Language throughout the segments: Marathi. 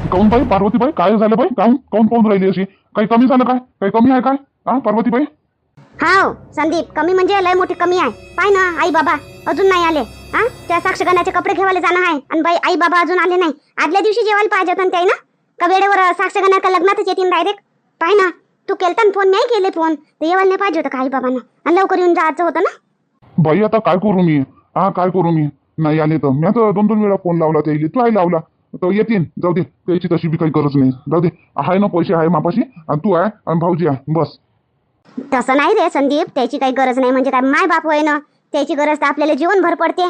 काऊन बाई, पार्वतीबाई काय झालं बाई? काऊन काऊन पाहून राहिली अशी? काही कमी झालं काय? काही कमी आहे काय? हा पार्वतीबाई? हाव संदीप, कमी म्हणजे लय मोठी कमी आहे. पाय ना, आई बाबा अजून नाही आले. हा, त्या साक्षगणाचे कपडे घेवायला जाणं आहे आणि बाई आई बाबा अजून आले नाही. आदल्या दिवशी जेवायला पाहिजे होतं ते ना, का वेळेवर साक्षगणा का लग्नातच येतील डायरेक्ट. पाय ना, तू केलता ना फोन, नाही केले फोन तर येवायला नाही पाहिजे होतं का आई बाबांना, आणि लवकर येऊन जायचं होतं ना. बाई आता काय करू मी? हा काय करू मी? नाही आले तर मी आता 2-2 वेळा फोन लावला त्याला, तू आई लावला तर येतील. जाऊ दे, त्याची तशी बी काही गरज नाही. जाऊ दे, आहे ना पैसे आहे मापाशी, आणि तू आहे आणि भाऊजी आहे, बस. तसं नाही रे संदीप, त्याची काही गरज नाही. म्हणजे काय, माय बाप होय ना, त्याची गरज तर आपल्याला जीवनभर पडते.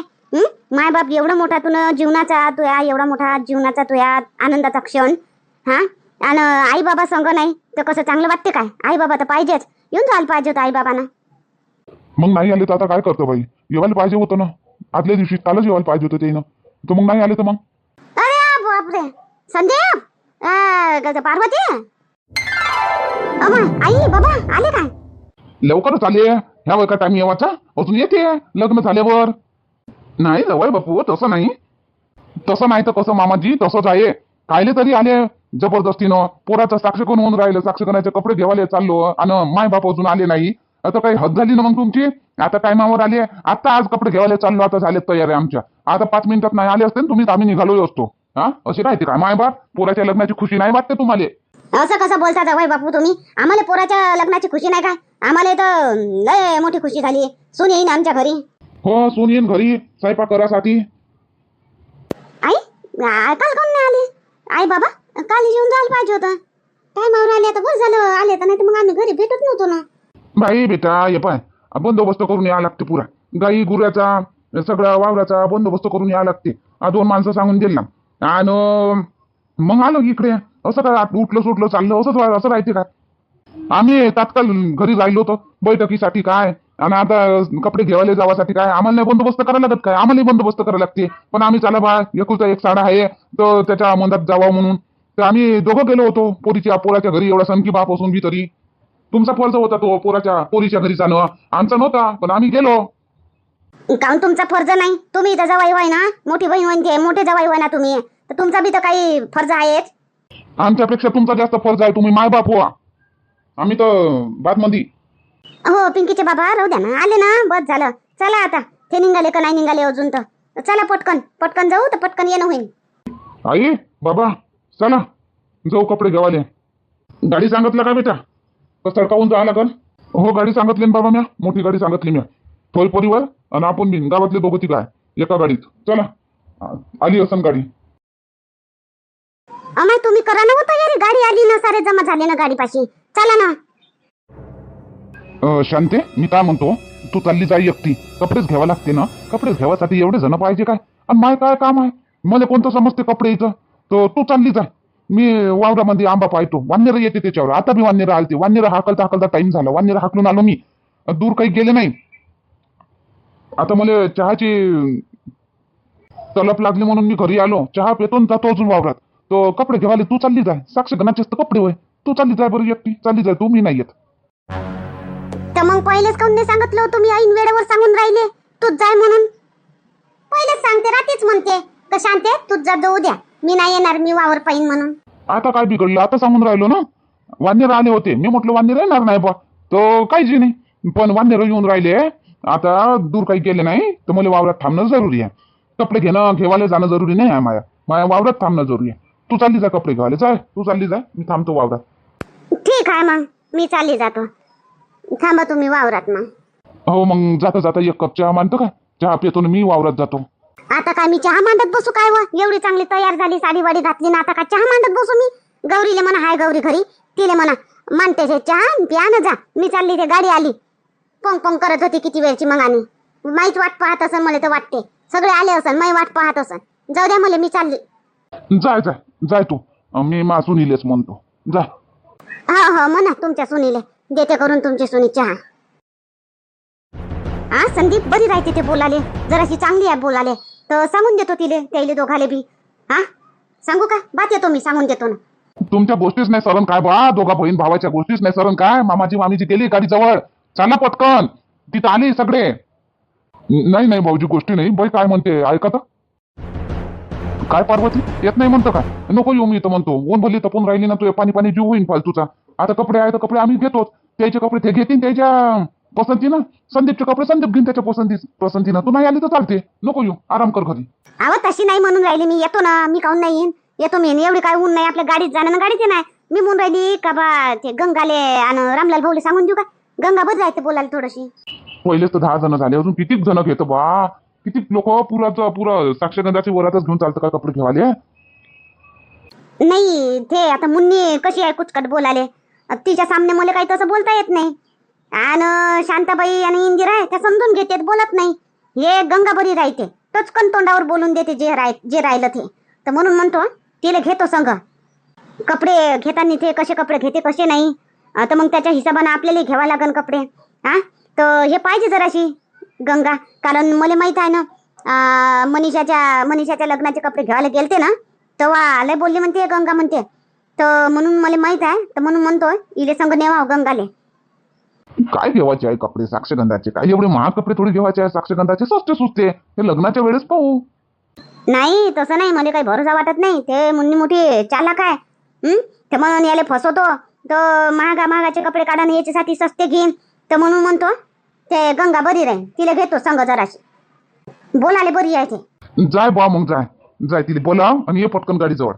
माय बाप एवढा मोठा तुला जीवनाचा, तुया एवढा मोठा जीवनाचा, तुया आनंदाचा क्षण. हा, आणि आई बाबा संग नाही तर कसं चांगलं वाटते काय? आई बाबा तर पाहिजेच, येऊन जायला पाहिजे होतं आई बाबांना. मग नाही आले तर आता काय करतो बाई? येवायला पाहिजे होतं ना, आदल्या दिवशी कालच येवायला पाहिजे होतं त्यानं. तर मग नाही आले तर मग? अरे बापरे संदीप, पार्वती, अमय, आई बाबा आले काय? लवकरच आले. ह्या वय का टाइम येवाचा? अजून येते लग्न झाल्यावर. नाही जवळ बापू, तसं नाही. तसं नाही तर कसं मामाजी, तसंच आहे. कायले तरी आले जबरदस्तीनं. पोराचं साक्ष कोण होऊन राहिलं, साक्ष करण्याचे कपडे घेवायला चाललो आणि माय बाप अजून आले नाही. आता काही हद झाली ना मग तुमची. आता टायमावर आले, आता आज कपडे घेवायला चाललो, आता झाले तयार आहे आमच्या. आता 5 मिनिटात नाही आले असते तुम्ही, आम्ही निघालो असतो. हा, अशी राहते काय माय बाप? पोराच्या लग्नाची खुशी नाही वाटते तुम्हाला? असं कसं बोलता जावई बापू तुम्ही? आम्हाला पोराच्या लग्नाची खुशी नाही काय? आम्हाला तर लय मोठी खुशी झाली. सून येईन आमच्या घरी. हो, सून येईन घरी स्वयंपाक करासाठी. आई, काल कोण नाही आले? आई बाबा काल येऊन जायला पाहिजे होतं. टायमावर आले तर बरं झालं, आले तर नाही तर मग आम्ही घरी भेटत नव्हतो ना. बाई बेटा ये पाय, बंदोबस्त करून यावं लागते पुरा. गाई गुऱ्याचा सगळा वावराचा बंदोबस्त करून यावं लागते. 2 माणसं सांगून दिला आणि मग आलो इकडे. असं काय उठलं सुटलं चाललं असं राहते काय? आम्ही तात्काळ घरी राहिलो होतो बैठकीसाठी काय, आणि आता कपडे घेवायला जावासाठी काय? आम्हाला नाही बंदोबस्त करायला लागत काय? आम्हालाही बंदोबस्त करायला लागते. पण आम्ही चला बा, एकुलता एक साडा आहे तर त्याच्या मधात जावा म्हणून तर आम्ही दोघं गेलो होतो. पोराच्या घरी, एवढा सनकी बाप असून बी तरी तुमचा फर्ज होता तो पोरीच्या घरी जाणं, आमचा नव्हता, पण आम्ही गेलो. काऊन तुमचा फर्ज नाही? तुम्ही इथं जवाई होय ना, मोठी बहीण होईन, मोठे जवाई होय ना तुम्ही, तर तुमचा बी तर काही फर्ज आहेच. आमच्यापेक्षा तुमचा जास्त फर्ज आहे. तुम्ही मायबाप व्हा, आम्ही तर बादमंदी. हो पिंकीचे बाबा राहू द्या ना, आले ना बस झालं. चला आता, ते निघाले का नाही निघाले अजून तर चला पटकन पटकन जाऊ, तर पटकन येणं होईल. आई बाबा चला जाऊ कपडे घेवाले. गाडी सांगितलं का बेटा? तर सडकावून जावं लागल. हो गाडी सांगितली ना बाबा, म्या मोठी गाडी सांगितली म्या. थोल परिवार आणि आपण बी गावातले दोघं तिघ आहे एका गाडीत. चला, आली असन गाडी. अमाय तुम्ही करा ना होता यार, गाडी आली ना, सारे जमा झाले ना गाडीपाशी. चला ना. शांते, मी काय म्हणतो, तू चालली जाई एकटी. कपडेच घ्यावा लागते ना, कपडेच घ्यावासाठी एवढे जण पाहिजे काय? आणि माय काय काम आहे? मला कोणतं समजते कपडे इथं? तर तू चालली जा. मी वावरामध्ये आंबा पाहतो, वानेर येते त्याच्यावर. आता बी वानेर आलते, वानेर हाकलता हाकलता टाइम झाला, वानेर हाकलून आलो मी. दूर काही गेले नाही. आता मला चहाची तलप लागली म्हणून मी घरी आलो. चहा पेतो जातो अजून वावरात. तो कपडे घेवाले तू चालली जाय. साक्ष गणाचेच तर कपडे होय. तू चालली जाय बरं एकटी, चालली जाय तू, मी नाही येत. तर मग पहिलेच काऊन नाही सांगितलं होतं? मी ऐन वेळेवर सांगून राहिले तूच जाय म्हणून. पहिलेच सांगते, रात्रीच म्हणते का शांते तूच जा, जाऊ द्या, मी नाही येणार, मी वावर पाहिन म्हणून. आता काय बिघडलं? आता सांगून राहिलो ना. वानेर आले होते, मी म्हटलं वानेर येणार नाही बा, तो काहीच नाही. पण वानेर येऊन राहिले. आता दूर काही केले नाही तर मला वावरात थांबणं जरुरी आहे. कपडे घेवायला जाणं जरुरी नाही आहे. माया वावरात थांबणं जरुरी आहे. तू चालली जा कपडे घेवायला, जाय तू चालली जाय, मी थांबतो वावरात. ठीक आहे मग, मी चालली जातो. थांबा तुम्ही वावरात मग. हो मग जाता जाता एक कप चहा मांडतो का? चहा पितो ना मी, वावरात जातो. आता काय मी चहा मांडत बसू काय? व एवढी चांगली तयार झाली, साडी वाडी घातली ना, आता काय चहा मांडत बसू मी? गौरीले म्हणा हाय गौरी घरी, तिले म्हणा मांडते हे चहा, प्या ना जा. मी चालली, ते गाडी आली. पोंग पोंग करत होती किती वेळची, मग आणि माहीत वाट पाहत असन, मला तर वाटते सगळे आले असन, माही वाट पाहत असन. जाऊ द्या मला, मी चालली. जाय जाय जाय तू, मी मासून इलेच म्हणतो, जा. हा हा म्हणा तुमच्या सुनीले, देते करून तुमची सुनी चहा. हा संदीप बरी राहते ते बोलाले, जराशी चांगली आहे बोलाले, तर सांगून देतो तिले, त्याले दोघाले बी. हा सांगू का? बात येतो मी, सांगून देतो ना. तुमच्या गोष्टीच नाही सरण काय बा? दोघा बहीण भावाच्या गोष्टीच नाही सरण काय? मामाची मामीची गेली गाडी जवळ, चला पटकन, तिथं आली सगळे. नाही नाही भाऊजी, गोष्टी नाही बाई, काय म्हणते ऐका तर. काय पार्वती येत नाही म्हणतो काय? नको येऊ मी तर म्हणतो. ऊन भली तपून राहिली ना तू, पाणी पाणी जीव होईन फालतूचा. आता कपडे आहे तर कपडे आम्ही घेतो, त्याचे कपडे ते घेतील त्याच्या पसंतीनं. संदीपचे कपडे संदीप घेईन त्याच्या पसंतीनं. तू नाही आली तर चालते, नको येऊ, आराम कर घरी. अहो तशी नाही म्हणून राहिली मी, येतो ना मी, काहून नाही येईन? येतो मी, एवढी काय ऊन नाही आपल्या गाडीत जाणं ना, गाडीत नाही. मी म्हणून राहिली का बा ते गंगाले आणि रामलाल भाऊले सांगून देऊ का? गंगा बस जायचं बोलायला थोडीशी. पहिलेच तर 10 जण झाले, अजून किती जण घेतो बा? किती लोक पुरा साक्षगंधाची वरातच घेऊन चालतं का कपडे घेवाले? नाही ते आता मुन्नी कशी आहे कुचकट बोलाले, तिच्या सामने मला काही तसं बोलता येत नाही. आणि शांताबाई आणि इंदिरा आहे त्या समजून घेतात, बोलत नाही. हे गंगा बरी राहते, टचकन तोंडावर बोलून देते जे राहिलं ते. तर म्हणून म्हणतो तिला घेतो संघ. कपडे घेताना ते कसे कपडे घेते कसे नाही, तर मग त्याच्या हिशोबाने आपल्याला घ्यावा लागन कपडे. हा तर हे पाहिजे जराशी गंगा, कारण मला माहित आहे ना मनीषाच्या लग्नाचे कपडे घ्यायला गेलते ना, तेव्हा लय बोलली म्हणते गंगा म्हणते. तर म्हणून मला माहित आहे, तर म्हणून म्हणतो इले संग नेवा गंगाले. काय घेवायचे आहे कपडे साक्षगंधाचे? काय एवढे महाग कपडे थोडे घेवायचे आहे साक्षगंधाचे? स्वस्त सुचते, हे लग्नाच्या वेळेस पाहू. नाही तसं नाही, मला काही भरोसा वाटत नाही. ते मुन्नी मोठी चालाक आहे. ते म्हणून याले फसवतो, तर महागाचे कपडे काढा याच्यासाठी सस्ते घेईन. तर म्हणून म्हणतो ते गंगा बरी राहील, तिला घेतो संग जराशी, बोलाले बरी आहे ते. जाय बा मग, जाय तिला बोलाव आणि ये पटकन गाडी जवळ.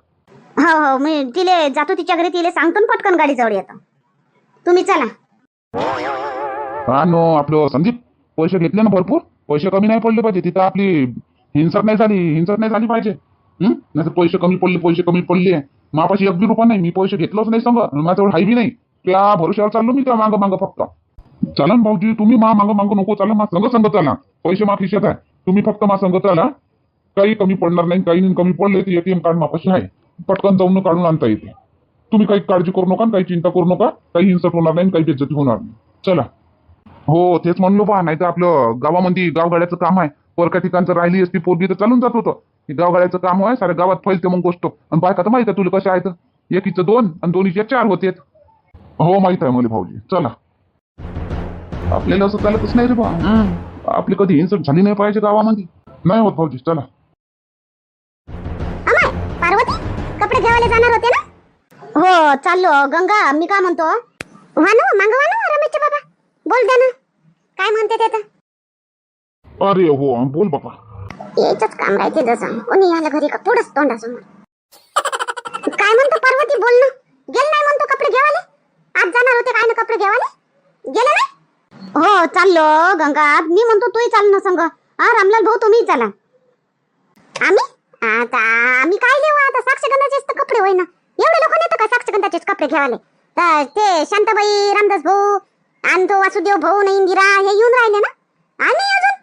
हो मी तिले जातो तिच्या घरी, तिले सांगतो पटकन गाडी जवळ येतो. तुम्ही चला. हा नो आपलं संदीप, पैसे घेतले ना भरपूर, पैसे कमी नाही पडले पाहिजे. तिथं आपली हिंसक नाही झाली पाहिजे. नाही तर पैसे कमी पडले मापाशी 1 रुपया नाही. मी पैसे घेतलोच नाही संग, माझ्याजवळ हाय बी नाही. त्या भरोश्यावर चाललो मी, त्या मागं फक्त. चला ना भाऊजी, तुम्ही मागं नको चाला, मा संग चाला. पैसे मा खिशात आहे, तुम्ही फक्त मा संग चाला. काही कमी पडणार नाही, काही कमी पडले तर ATM कार्ड मापाशी आहे, पटकन जाऊन काढून आणता येते. तुम्ही काही काळजी करू नका, काही चिंता करू नका. काही हिंसक होणार नाही, काही बेइज्जती होणार नाही. चला. हो तेच म्हणलो बा, नाही तर आपलं गावामध्ये गावगाड्याचं काम आहे. परका ठिकाणचं राहिली असती पोरगी तर चालून जात होतं. गावगाड्याचं काम आहे, साऱ्या गावात फैलते मग गोष्ट. आणि बायका तर माहिती आहे तुला कशा आहेत, एकीचं 2 आणि दोन्हीचे 4 होते. हो माहित आहे मला भाऊजी. चला, आपल्याला असं चालतच नाही रे बा. आपली कधी हिंसक झाली नाही पाहिजे गावामध्ये. नाही होत भाऊजी, चला. पार्वती कपडे घ्यायला जाणार होते ना? हो चाललो. गंगा मी काय म्हणतो, वानो रमेशचे बाबा बोल द्या ना, काय म्हणते ते आता? अरे हो बोल बाबा. याचंच काम राहते, जसं कोणी आलं घरी का पुढंच तोंडासमोर. काय म्हणतो पार्वती, बोल ना. गेल नाही म्हणतो कपडे घेवाले? आज जाणार होते काय ना कपडे घेवाले, गेले नाही? हो चाललो गंगा, मी म्हणतो तूही चाल ना संग. रामलाल भाऊ तुम्ही चला. आम्ही काय घेऊ आता? साक्षगंधाचेच तर कपडे होय ना, एवढे लोक नेतं का साक्षगंधाचेच कपडे घ्यावाले? ते शांताबाई, रामदास भाऊ आणि तो वासुदेव भाऊ ना, इंदिरा हे येऊन राहिले ना. आणि अजून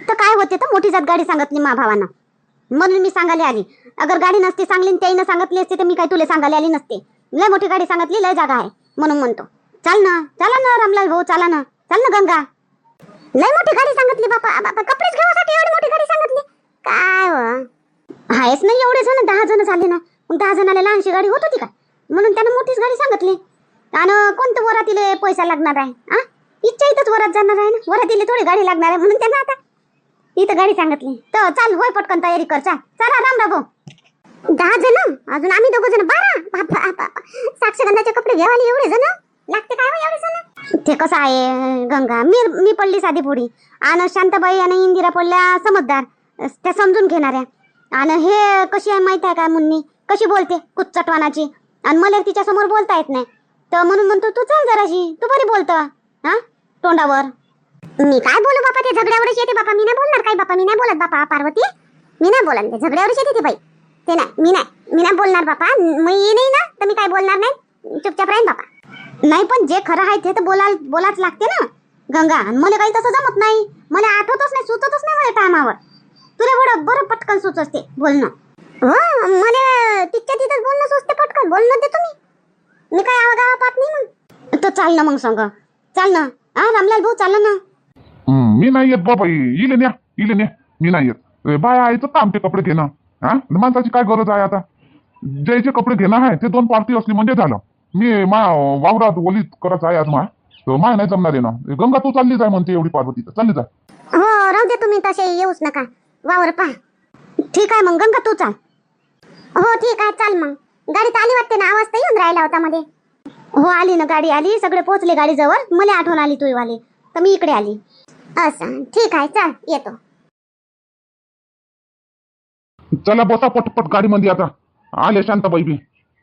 तर काय होते, तर मोठी जात गाडी सांगितली मा भावानं, म्हणून मी सांगायला आली. अगर गाडी नसती सांगली त्याईनं सांगितली असते तर मी काय तुला सांगायला आली नसते. लय मोठी गाडी सांगितली, लय जागा आहे, म्हणून म्हणतो चला ना रामलाल भाऊ, चला ना गंगा. लय मोठी गाडी सांगितली बापा, कपडेच घेण्यासाठी एवढी मोठी गाडी सांगितली काय हो? आहेच नाही एवढे जण, 10 जण झाले ना. मग 10 जणाला लहानशी गाडी होत होती का? म्हणून त्यानं मोठीच गाडी सांगितली. आणि कोणतं वरातीले पैसा लागणार आहे? इच्छा इथंच वरात जाणार आहे ना, वरातीले थोडी गाडी लागणार आहे, म्हणून त्यांना आता इथं गाडी सांगितली. तर चाल, होय पटकन तयारी कर, चला रामराव भाऊ. 10 जण, अजून आम्ही 2 जण, 12. साक्षगंधाचे कपडे घ्यावाले एवढे जण लागते काय एवढे जण? ते कसं आहे गंगा, मी पडली साधी पुढी, आणि शांताबाई आणि इंदिरा पडल्या समजदार, त्या समजून घेणाऱ्या. आणि हे कशी आहे माहित आहे का, मुन्नी कशी बोलते कुच्चटवानाची, आणि मला तिच्या समोर बोलता येत नाही. तर म्हणून म्हणतो तू चल जराशी, तू बरी बोलतं तोंडावर. मी काय बोलू बापा, ते झगड्यावरच येते बापा. मी नाही बोलणार काही बापा, मी नाही बोलत बापा. पार्वती मी नाही बोलणार, ते झगड्यावरच येते ते बाई. ते नाही, मी नाही बोलणार बापा. मी नाही ना तर मी काय बोलणार नाही, चुपचाप राहीन बापा. नाही पण जे खरं आहे ते तर बोलाच लागते ना गंगा. मला काही तसं जमत नाही, मला आठवतच नाही, सुचतच नाही मला टायमावर. तुला बरं पटकन सुचत ते बोलणं. हो मला तिच्या तिथंच बोलणं सुचते, पटकन बोलणं ते तुम्ही. मी काय आवागावा पाहत नाही मग. तर चाल ना मग संग, चाल ना. रामलाल भाऊ चाल ना. मी नाही येत बाबा, इले न्या मी नाही येत. बाय आईचं काम ते कपडे घेणं. माणसाची काय गरज आहे आता? ज्याचे कपडे घेणं आहे ते 2 पार्टी असली म्हणजे झालं. मी वावरात ओलीत करत आहे आज माय नाही जमणार आहे ना. गंगा तू चालली जाय म्हणते एवढी पार्वती, तर चालली जाय. हो राहू दे तुम्ही, तसे येऊच नका, वावर पहा. ठीक आहे मग गंगा तू चाल. हो ठीक आहे, चाल मग. गाडीत आली वाटते ना, आवाज तर येऊन राहिला होता मध्ये. हो आली ना, गाडी आली, सगळे पोहोचले गाडीजवळ. मला आठवण आली तुझी वाली, तर मी इकडे आली. असं ठीक आहे, चल येतो. चला बसा पटपट गाडीमध्ये आता. आले शांताबाई बी.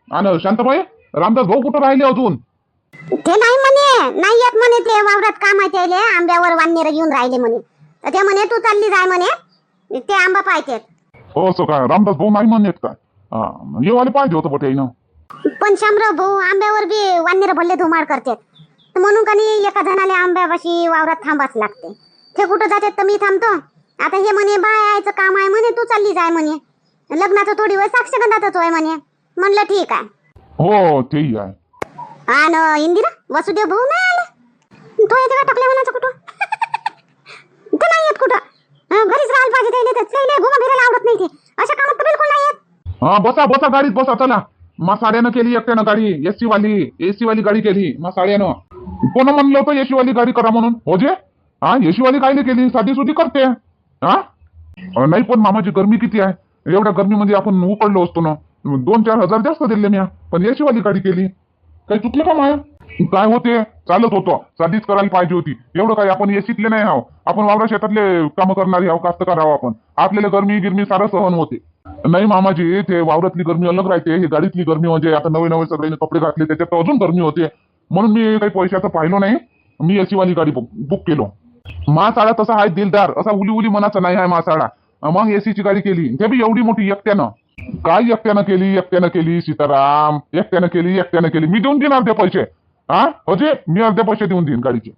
आणि शांताबाई, रामदास भाऊ कुठं राहिले अजून? ते नाही म्हणे, नाही येत म्हणे, ते वावरात काम आहे त्याले, आंब्यावर वाननेर घेऊन राहिले म्हणे. तर ते म्हणे तू चालली जाय म्हणे, ते आंबा पाहिजेत. हो असं काय, रामदास भाऊ नाही म्हणत काय? येवाले पाहिजे होतं बटे ना. पण शामराव भाऊ आंब्यावर बी वाननेर भल्ले धुमाळ करतात, तर म्हणून का नाही एका जणाला आंब्यापाशी वावरात थांबाच लागते. ते कुठं जातात तर मी थांबतो. आता हे म्हणे बायाचं काम आहे म्हणे, तू चालली जाय म्हणे, लग्नाचं थोडी वेळ साक्षगंधातच होय म्हणे. म्हणलं ठीक आहे. हो तेही आहे. आणि इंदिरा वसुदेव भाऊ नाही आले, तो येते का टाकल्या मनाचं कुठं? ते नाही येत कुठं, घरीच राहायला पाहिजे. त्याला घुमा फिरायला आवडत नाही, ते अशा कामात तर बिलकुल नाही येत. हा बसा बसा गाडीत बसा. चला, मा साड्यानं केली एकट्यानं गाडी, एसी वाली गाडी केली मा साड्यानं. कोण म्हणलं होतं एसी वाली गाडी करा म्हणून? हो जे हा, एसी वाली गाडी केली, साधी सुधी करते. हा नाही पण मामाची गरमी किती आहे, एवढ्या गरमीमध्ये आपण उकडलो असतो ना. 2-4 हजार जास्त दिले मी, पण एसी वाली गाडी केली. काही चुकलं का माया? काय होते, चालत होतं, साधीच करायला पाहिजे होती. एवढं काय आपण एसीतले नाही आहो, आपण वावरा शेतातले कामं करणारे आहो, कास्तकार आहो आपण. आपल्याला गरमी गिरमी सारं सहन होते. नाही मामाजी, ते वावरातली गरमी अलग राहते, ही गाडीतली गरमी म्हणजे आता नवे नवे सगळे कपडे घातले त्याच्यात अजून गरमी होते. म्हणून मी काही पैशाचं पाहिलं नाही, मी एसी वाली गाडी बुक केलो. मासाळा तसा आहे दिलदार, असा उली उली मनाचा नाही आहे मासाळा. मग एसीची गाडी केली, ते बी एवढी मोठी एकट्यानं. काय एकट्यानं केली सीताराम, एकट्यानं केली. मी देऊन देईन अर्धे पैसे. हा अजय, मी अर्धे पैसे देऊन देईन गाडीचे.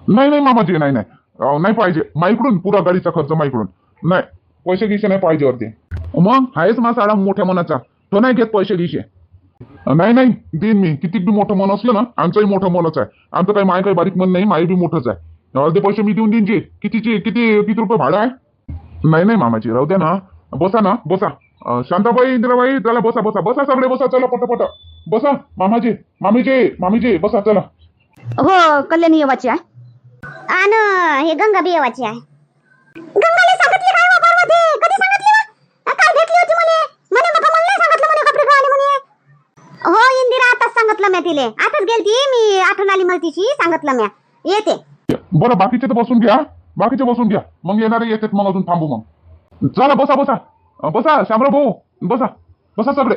नाही मामाजी, नाही पाहिजे माईकडून, पुरा गाडीचा खर्च माईकडून. नाही, पैसे गिसे नाही पाहिजे अर्धे. मग आहेच मासाळा मोठ्या मनाचा, तो नाही घेत पैसे गिसे. नाही देईन मी. किती बी मोठं मन असलं ना, आमचंही मोठं मनच आहे. आमचं काही माय काही बारीक मन नाही, माई बी मोठंच आहे. अर्धे पैसे मी देऊन देईन. जे किती रुपये भाडं आहे? नाही मामाजी, राहू द्या ना. बसा. शांताबाई, इंदिराबाई, चला बसा सगळे बसा. चला पटपट बसा. मामीजी बसा चला. हो, कल्याणी येवाची आहे. आणि हे गंगा बी येवाची आहे. गंगाला सांगितली काय वा पार्वती? कधी सांगितली वा? काय भेटली होती म्हणे बाबा, मला नाही सांगितलं म्हणे, कपडे घाले म्हणे. हो इंदिरा, आताच सांगितलं मी तिले, आताच गेलती मी, आठवण आली मला तिची, सांगितलं मी येते. बरं, बाकीचे तर बसून घ्या. मग येणारे येतात, मग अजून थांबू. मग चला बसा शामराव भाऊ, बसा सगळे.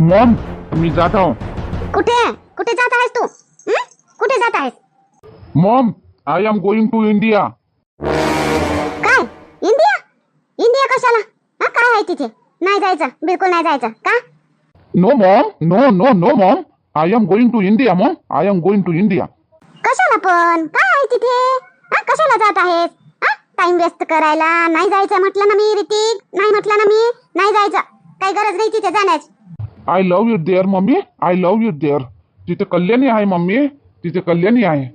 मॉम, मी जात आहो. कुठे जात आहेस तू? कुठे जात आहेस? Mom, I am going to India. काय इंडिया कशाला? काय आहे तिथे? नाही जायचं, बिलकुल नाही जायचं का? No mom, I am going to India. Mom, I am going to India. कशाला पण? काय आहे तिथे? कशाला जात आहेस? टाइम वेस्ट करायला नाही जायचं म्हटलं ना मी, ऋतिक. नाही म्हटलं ना मी, नाही जायचं. काही गरज नाही तिथे जाण्याची. I love you there mummy, I love you there. तिथे कल्याणी आहे मम्मी, तिथे कल्याणी आहे.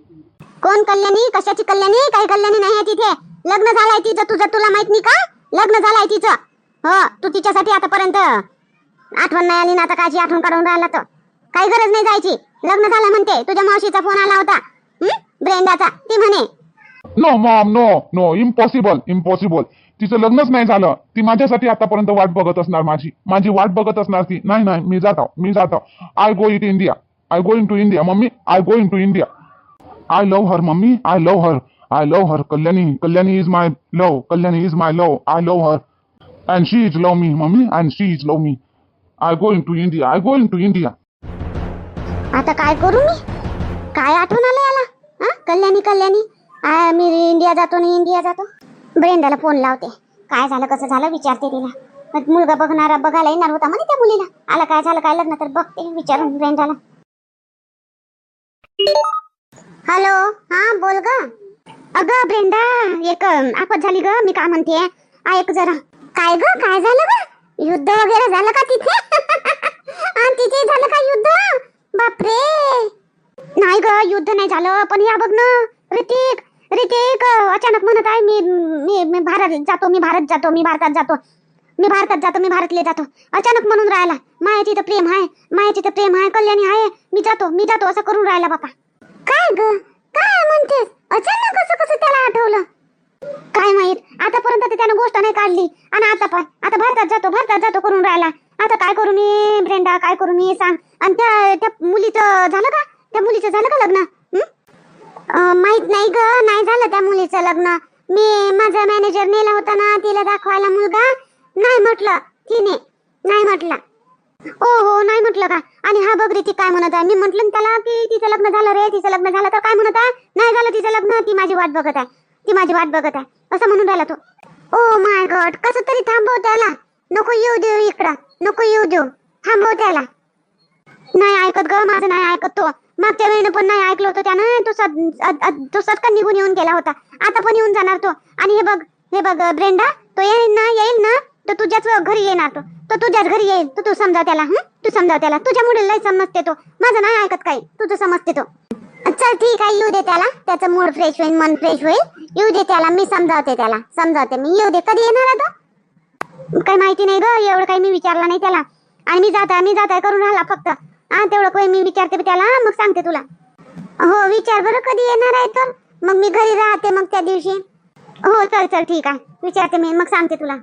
कोण कल्याणी? कशाची कल्याणी? काही कल्याणी नाही आहे तिथे. लग्न झालंय तिचं तुझं, तुला माहित नाही का? लग्न झालंय तिचं. हो, तू तिच्यासाठी आतापर्यंत आठवण नाही आली ना, आता कायची आठवण काढून राहिला तर? काही गरज नाही जायची. लग्न झालं म्हणते. तुझ्या मावशीचा फोन आला होता, ब्रेंडाचा. ती म्हणे नो मॉम, नो, इम्पॉसिबल. तिचं लग्नच नाही झालं. ती माझ्यासाठी आतापर्यंत वाट बघत असणार, माझी वाट बघत असणार ती. नाही, मी जातो. I going to India mummy, I going to India. I love her mummy, I love her. Kalyani is my love. I love her and she is love me mommy, and she is love me. I going to India. आता काय करू मी? काय आठवण आलं याला? कल्याणी. मी इंडिया जातो. ब्रेंडाला फोन लावते. काय झालं कसं झालं विचारते तिला. मुलगा बघायला येणार होता म्हणे त्या मुलीला. आला काय झालं काय लग्न तर बघते विचारून ब्रेंडाला. हॅलो, बोल ग. अगं ब्रेंडा, एक आपत झाली ग. मी काय म्हणते, ऐक जरा. काय झालं ग? युद्ध वगैरे झालं का तिथे? आणि तिथे झालं का युद्ध? बापरे. नाही ग, युद्ध नाही झालं, पण या बघ ना ऋतिक अचानक म्हणत आहे मी भारतले जातो. अचानक म्हणून राहिला मायाची तर प्रेम आहे, कल्याणी आहे, मी जातो असं करून राहिला बापा. काय ग, काय म्हणतेस? अचानक कसं त्याला आठवलं? काय माहित आतापर्यंत तर त्यानं गोष्ट नाही काढली आणि आता भारतात जातो करून राहिला. आता काय करू मी ब्रेंडा, काय करू मी सांग. आणि त्या मुलीचं झालं का? त्या मुलीचं झालं का लग्न? माहित नाही ग, नाही झालं त्या मुलीचं लग्न. मी माझा मॅनेजर नेला होता ना तिला दाखवायला मुलगा, नाही म्हटलं तिने, नाही म्हटलं. हो नाही म्हटलं का? आणि हा बघ रे ती काय म्हणत आहे. मी म्हटलं त्याला की तिचं लग्न झालं रे, तिचं लग्न झालं. तर काय म्हणत आहे, नाही झालं तिचं लग्न, ती माझी वाट बघत आहे, ती माझी वाट बघत आहे असं म्हणून राहिला तो. ओ माय गॉड, कसं तरी थांबव त्याला, नको येऊ देऊ इकडं, नको येऊ देऊ, थांबव त्याला. नाही ऐकत ग, माझं नाही ऐकत तो. मागच्या वेळेने पण नाही ऐकलं होतं त्यानं. तो सटकन निघून येऊन गेला होता, आता पण येऊन जाणार तो. आणि हे बघ ब्रेंडा, तो येईल ना तर तुझ्याच घरी येणार तो तुझ्याच घरी येईल. तू समजाव त्याला, तू समजाव त्याला. तुझ्यामुळे लय समजते तो, माझं नाही ऐकत काही, तुझं समजते तो. चल ठीक आहे, येऊ दे त्याला, त्याचं मूड फ्रेश होईल, मन फ्रेश होईल. येऊ दे त्याला, मी समजावते मी. येऊ दे. कधी येणार आहे तो? काही माहिती नाही ग, एवढं काही मी विचारलं नाही त्याला. आणि मी जात आहे करून राहिला फक्त. तेवढं काही मी विचारते त्याला, मग सांगते तुला. हो विचार बरं कधी येणार आहे तर, मग मी घरी राहते मग त्या दिवशी. हो चल ठीक आहे, विचारते मी, मग सांगते तुला.